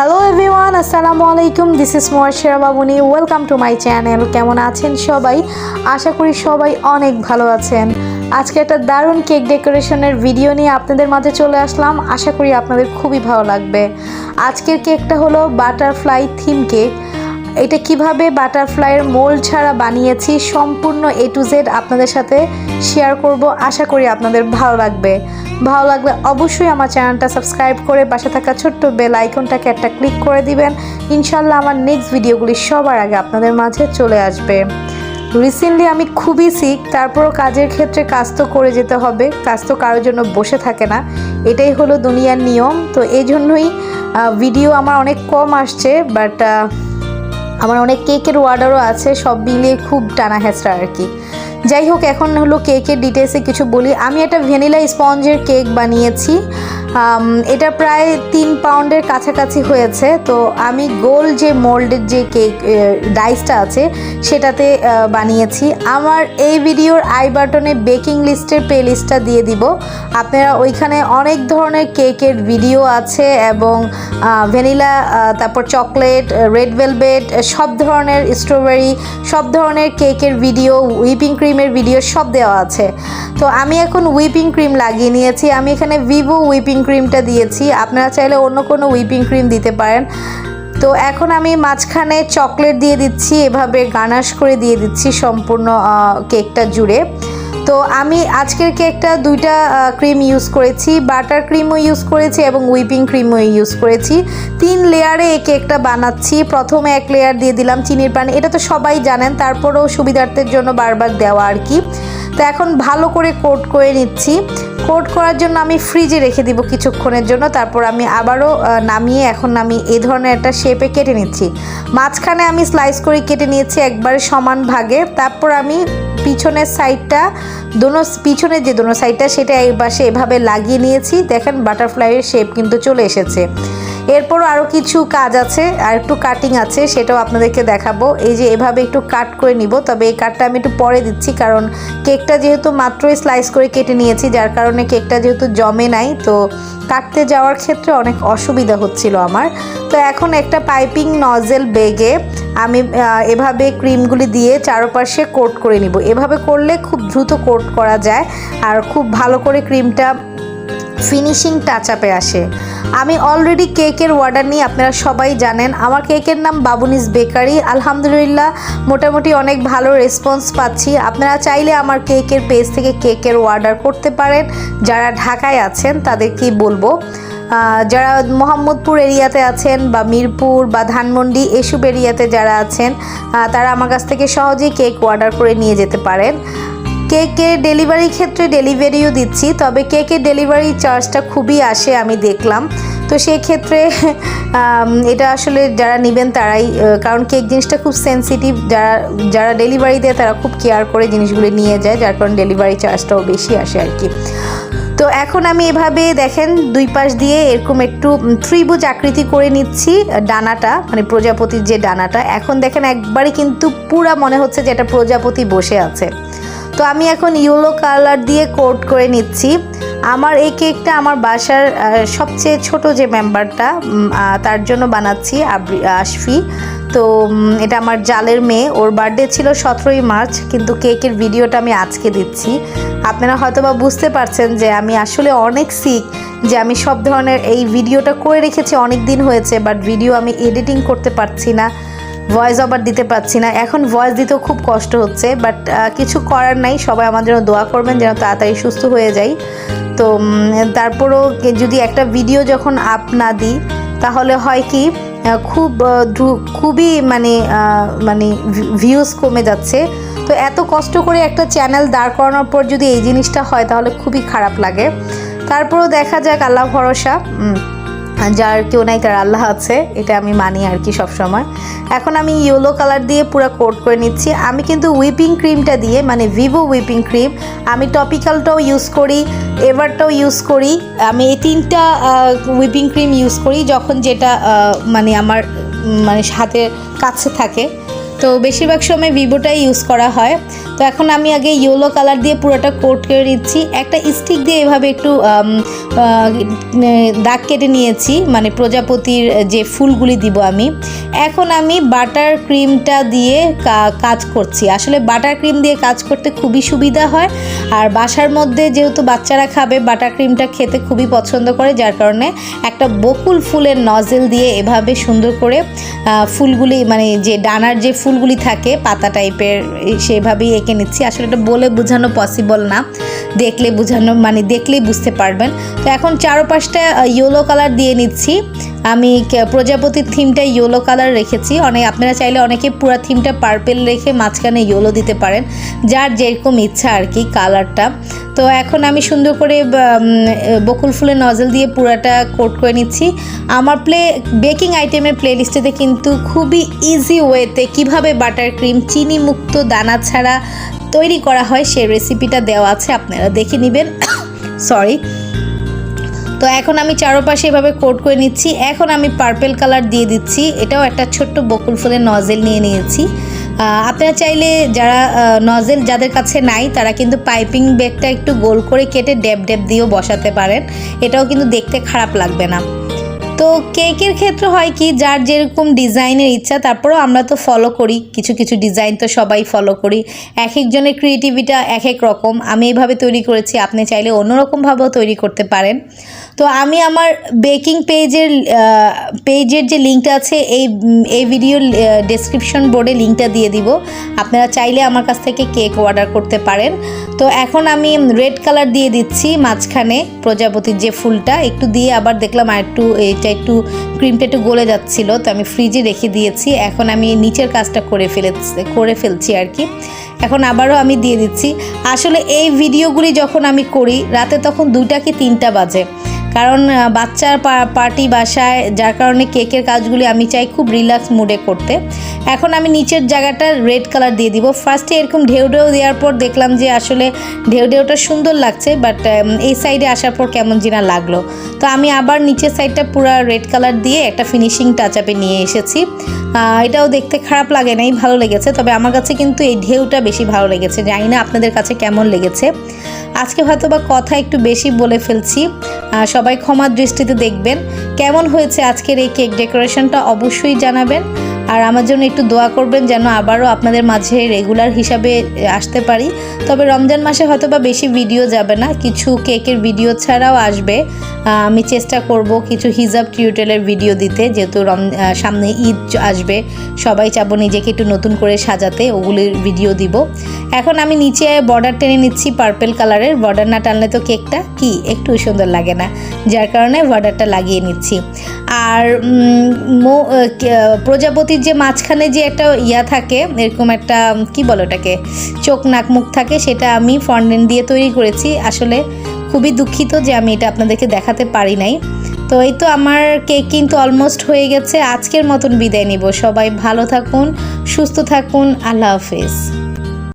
Hello everyone, আসসালামুয়ালাইকুম। This is Mobashira Babuni। Welcome to my channel. কেমন আছেন সবাই? আশা করি সবাই অনেক ভালো আছেন। আজকে একটা দারুণ কেক ডেকোরেশনের ভিডিও নিয়ে আপনাদের মাঝে চলে আসলাম। আশা করি আপনাদের খুবই ভালো লাগবে। আজকের কেকটা হলো বাটারফ্লাই থিম কেক। এটা কিভাবে বাটারফ্লাইয়ের মোল্ড ছাড়া বানিয়েছি সম্পূর্ণ A to Z আপনাদের সাথে শেয়ার করব। আশা করি আপনাদের ভালো লাগবে। ভালো লাগলে অবশ্যই আমার চ্যানেলটা সাবস্ক্রাইব করে পাশে থাকা ছোট্ট বেল আইকনটাকে একটা ক্লিক করে দিবেন। ইনশাল্লাহ আমার নেক্সট ভিডিওগুলি সবার আগে আপনাদের মাঝে চলে আসবে। রিসেন্টলি আমি খুবই সিক, তারপরও কাজের ক্ষেত্রে কাজ তো করে যেতে হবে। কাজ তো কারোর জন্য বসে থাকে না, এটাই হলো দুনিয়ার নিয়ম। তো এই জন্যই ভিডিও আমার অনেক কম আসছে, বাট আমার অনেক কেকের অর্ডারও আছে। সব মিলিয়ে খুব টানা হেঁচড়া আর কি। যাই হোক, এখন হলো কেকের ডিটেলসে কিছু বলি। আমি একটা ভ্যানিলা স্পঞ্জের কেক বানিয়েছি। এটা প্রায় 3 পাউন্ডের কাছাকাছি হয়েছে। তো আমি গোল যে মোল্ডের যে কেক ডাইসটা আছে সেটাতে বানিয়েছি। আমার এই ভিডিওর আই বাটনে বেকিং লিস্টের প্লে লিস্টটা দিয়ে দিব। আপনারা ওইখানে অনেক ধরনের কেকের ভিডিও আছে এবং ভ্যানিলা, তারপর চকলেট, রেড ভেলভেট, সব ধরনের স্ট্রবেরি, সব ধরনের কেকের ভিডিও, হুইপিং ক্রিমের ভিডিও সব দেওয়া আছে। তো আমি এখন হুইপিং ক্রিম লাগিয়ে নিয়েছি। আমি এখানে ভিভো হুইপিং ক্রিমটা দিয়েছি, আপনারা চাইলে অন্য কোনো হুইপিং ক্রিম দিতে পারেন। তো এখন আমি মাঝখানে চকলেট দিয়ে দিচ্ছি, এভাবে গার্নাশ করে দিয়ে দিচ্ছি সম্পূর্ণ কেকটা জুড়ে। তো আমি আজকের কেকটা 2টা ক্রিম ইউজ করেছি, বাটার ক্রিমও ইউজ করেছি এবং হুইপিং ক্রিমও ইউজ করেছি। 3 লেয়ারে এই কেকটা বানাচ্ছি। প্রথমে 1 লেয়ার দিয়ে দিলাম চিনির পানি, এটা তো সবাই জানেন, তারপরেও সুবিধার্থের জন্য বারবার দেওয়া আর কি। তো এখন ভালো করে কোট করে নিচ্ছি। কোট করার জন্য আমি ফ্রিজে রেখে দিব কিছুক্ষণের জন্য। তারপর আমি আবারও নামিয়ে এখন আমি এই ধরনের একটা শেপে কেটে নিচ্ছি। মাঝখানে আমি স্লাইস করে কেটে নিয়েছি একবারে সমান ভাগে। তারপর আমি পিছনের সাইডটা পিছনের যে দোনো সাইডটা সেটা এই পাশে এভাবে লাগিয়ে নিয়েছি। দেখেন বাটারফ্লাইয়ের শেপ কিন্তু চলে এসেছে। এরপরও আরও কিছু কাজ আছে, আর একটু কাটিং আছে, সেটাও আপনাদেরকে দেখাবো। এই যে এভাবে একটু কাট করে নিব, তবে এই কাটটা আমি একটু পরে দিচ্ছি, কারণ কেকটা যেহেতু মাত্রই স্লাইস করে কেটে নিয়েছি, যার কারণে কেকটা যেহেতু জমে নাই, তো কাটতে যাওয়ার ক্ষেত্রে অনেক অসুবিধা হচ্ছিল আমার। তো এখন একটা পাইপিং নজেল বেগে আমি এভাবে ক্রিমগুলি দিয়ে চারপাশে কোট করে নিব। এভাবে করলে খুব দ্রুত কোট করা যায় আর খুব ভালো করে ক্রিমটা ফিনিশিং টাচ আপে আসে। আমি অলরেডি কেকের অর্ডার নিয়ে আপনারা সবাই জানেন। আমার কেকের নাম বাবুনিস বেকারি। আলহামদুলিল্লাহ মোটামুটি অনেক ভালো রেসপন্স পাচ্ছি। আপনারা চাইলে আমার কেকের পেজ থেকে কেকের অর্ডার করতে পারেন। যারা ঢাকায় আছেন তাদেরকেই বলবো, যারা মোহাম্মদপুর এরিয়াতে আছেন বা মিরপুর বা ধানমন্ডি এসব এরিয়াতে যারা আছেন, তারা আমার কাছ থেকে সহজেই কেক অর্ডার করে নিয়ে যেতে পারেন। কেকের ডেলিভারি ক্ষেত্রে ডেলিভারিও দিচ্ছি, তবে কেকের ডেলিভারি চার্জটা খুবই আসে আমি দেখলাম। তো সেই ক্ষেত্রে এটা আসলে যারা নেবেন তারাই, কারণ কেক জিনিসটা খুব সেন্সিটিভ, যারা ডেলিভারি দেয় তারা খুব কেয়ার করে জিনিসগুলো নিয়ে যায়, যার কারণে ডেলিভারি চার্জটাও বেশি আসে আর কি। তো এখন আমি এভাবে দেখেন 2 পাশ দিয়ে এরকম একটু ত্রিভুজ আকৃতি করে নিচ্ছি ডানাটা, মানে প্রজাপতির যে ডানাটা। এখন দেখেন একবারে কিন্তু পুরা মনে হচ্ছে যে এটা প্রজাপতি বসে আছে। তো আমি এখন ইয়েলো কালার দিয়ে কোট করে নিচ্ছি। আমার এই কেকটা আমার বাসার সবচেয়ে ছোট যে মেম্বারটা, তার জন্য বানাচ্ছি, আশফি। তো এটা আমার জালের মেয়ে, ওর বার্থডে ছিল 17ই মার্চ, কিন্তু কেকের ভিডিওটা আমি আজকে দিচ্ছি। আপনারা হয়তো বা বুঝতে পারছেন যে আমি আসলে অনেক সিক, যে আমি সব ধরনের এই ভিডিওটা করে রেখেছি অনেক দিন হয়েছে, বাট ভিডিও আমি এডিটিং করতে পারছি না, ভয়েস ওভার দিতে পারছি না। এখন ভয়েস দিতেও খুব কষ্ট হচ্ছে, বাট কিছু করার নাই। সবাই আমার জন্য দোয়া করবেন যেন তাড়াতাড়ি সুস্থ হয়ে যাই। তো তারপরও যদি একটা ভিডিও যখন আপ না দিই, তাহলে হয় কি খুবই মানে ভিউজ কমে যাচ্ছে। তো এত কষ্ট করে একটা চ্যানেল দাঁড় করানোর পর যদি এই জিনিসটা হয় তাহলে খুবই খারাপ লাগে। তারপরও দেখা যাক, আল্লাহ ভরসা, যার কেউ নাই তার আল্লাহ আছে, এটা আমি মানি আর কি সবসময়। এখন আমি ইয়েলো কালার দিয়ে পুরো কোট করে নিচ্ছি। আমি কিন্তু হুইপিং ক্রিমটা দিয়ে, মানে ভিভো হুইপিং ক্রিম, আমি টপিক্যালটাও ইউজ করি, এভারটাও ইউজ করি। আমি এই 3টা হুইপিং ক্রিম ইউজ করি যখন যেটা মানে আমার হাতের কাছে থাকে। তো বেশিরভাগ সময় ভিভোটাই ইউজ করা হয়। তো তো এখন আমি আগে ইয়েলো কালার দিয়ে পুরোটা কোট করে নিচ্ছি। একটা স্টিক দিয়ে এভাবে একটু দাগ কেটে নিয়েছি, মানে প্রজাপতির যে ফুলগুলি দিব আমি। এখন আমি বাটার ক্রিমটা দিয়ে কাজ করছি। আসলে বাটার ক্রিম দিয়ে কাজ করতে খুবই সুবিধা হয়, আর বাসার মধ্যে যেহেতু বাচ্চারা খাবে বাটার ক্রিমটা খেতে খুবই পছন্দ করে, যার কারণে একটা বকুল ফুলের নজেল দিয়ে এভাবে সুন্দর করে ফুলগুলি, মানে যে ডানার যে ফুলগুলি থাকে পাতা টাইপের, সেভাবেই এঁকে নিচ্ছি। আসলে এটা বলে বোঝানো পসিবল না, দেখলে বোঝানো মানে দেখলেই বুঝতে পারবেন। তো এখন চারপাশটা ইয়েলো কালার দিয়ে নিচ্ছি। আমি প্রজাপতির থিমটা ইয়েলো কালার রেখেছি, আপনারা চাইলে অনেকে পুরো থিমটা পার্পেল রেখে মাঝখানে ইয়েলো দিতে পারেন, যার যেরকম ইচ্ছা আর কি কালারটা। তো এখন আমি সুন্দর করে বকুল ফুলের নজল দিয়ে পুরাটা কোট করে নিচ্ছি। আমার বেকিং আইটেমের প্লেলিস্টেতে কিন্তু খুবই ইজি ওয়েতে কিভাবে বাটার ক্রিম চিনি মুক্ত দানা ছাড়া তৈরি করা হয় সেই রেসিপিটা দেওয়া আছে, আপনারা দেখে নেবেন। সরি। তো এখন আমি চারপাশে এভাবে কোট করে নিচ্ছি। এখন আমি পার্পেল কালার দিয়ে দিচ্ছি, এটাও একটা ছোট্ট বকুল ফুলের নজেল নিয়ে নিয়েছি। আপনারা চাইলে যারা নজেল যাদের কাছে নাই তারা কিন্তু পাইপিং ব্যাগটা একটু গোল করে কেটে ড্যাব ড্যাব দিয়েও বসাতে পারেন, এটাও কিন্তু দেখতে খারাপ লাগবে না। তো কেকের ক্ষেত্রে হয় কি, যার যেরকম ডিজাইনের ইচ্ছা, তারপরেও আমরা তো ফলো করি কিছু কিছু ডিজাইন, তো সবাই ফলো করি, এক একজনের ক্রিয়েটিভিটা এক এক রকম। আমি এইভাবে তৈরি করেছি, আপনি চাইলে অন্যরকমভাবেও তৈরি করতে পারেন। তো আমি আমার বেকিং পেজের যে লিঙ্কটা আছে এই ভিডিওর ডেসক্রিপশন বোর্ডে লিঙ্কটা দিয়ে দিব, আপনারা চাইলে আমার কাছ থেকে কেক অর্ডার করতে পারেন। তো এখন আমি রেড কালার দিয়ে দিচ্ছি মাঝখানে প্রজাপতির যে ফুলটা, একটু দিয়ে আবার দেখলাম আর একটু ক্রিমটা একটু গলে যাচ্ছিল, তো আমি ফ্রিজে রেখে দিয়েছি। এখন আমি নিচের কাজটা করে ফেলছি আর কি। এখন আবারও আমি দিয়ে দিচ্ছি। আসলে এই ভিডিওগুলি যখন আমি করি রাতে তখন 2টা কি 3টা বাজে, কারণ বাচ্চার পার্টি বাসায়, যার কারণে কেকের কাজগুলি আমি চাই খুব রিল্যাক্স মুডে করতে। এখন আমি নিচের জায়গাটা রেড কালার দিয়ে দিব। ফার্স্টে এরকম ঢেউ দেওয়ার পর দেখলাম যে আসলে ঢেউটা সুন্দর লাগছে, বাট এই সাইডে আসার পর কেমন জিনা লাগলো। তো আমি আবার নিচের সাইডটা পুরো রেড কালার দিয়ে একটা ফিনিশিং টাচ আপে নিয়ে এসেছি। এটাও দেখতে খারাপ লাগে নাই, ভালো লেগেছে। তবে আমার কাছে কিন্তু এই ঢেউটা বেশি ভালো লেগেছে, জানি না আপনাদের কাছে কেমন লেগেছে। আজকে হয়তো বা কথা একটু বেশি বলে ফেলছি, সবাই ক্ষমার দৃষ্টিতে দেখবেন। কেমন হয়েছে আজকের এই কেক ডেকোরেশনটা অবশ্যই জানাবেন, আর আমার জন্য একটু দোয়া করবেন যেন আবারও আপনাদের মাঝে রেগুলার হিসাবে আসতে পারি। তবে রমজান মাসে হয়তো বা বেশি ভিডিও যাবে না, কিছু কেকের ভিডিও ছাড়াও আসবে। আমি চেষ্টা করব কিছু হিজাব টিউটোরিয়ালের ভিডিও দিতে, যেহেতু সামনে ঈদ আসবে, সবাই চাবো নিজেকে একটু নতুন করে সাজাতে, ওগুলির ভিডিও দিব। এখন আমি নিচে বর্ডার টেনে নিচ্ছি পার্পেল কালারের। বর্ডার না টানলে তো কেকটা কি একটু সুন্দর লাগে না, যার কারণে বর্ডারটা লাগিয়ে নিচ্ছি। আর প্রজাপতির যে মাঝখানে যে একটা থাকে, এরকম একটা কি বলো ওটাকে, চোখ নাক মুখ থাকে, সেটা আমি ফন্ডেন্ট দিয়ে তৈরি করেছি। আসলে খুবই দুঃখিত যে আমি এটা আপনাদেরকে দেখাতে পারি নাই। তো এই তো আমার কেক কিন্তু অলমোস্ট হয়ে গেছে। আজকের মতন বিদায় নিব। সবাই ভালো থাকুন, সুস্থ থাকুন, আল্লাহ হাফেজ।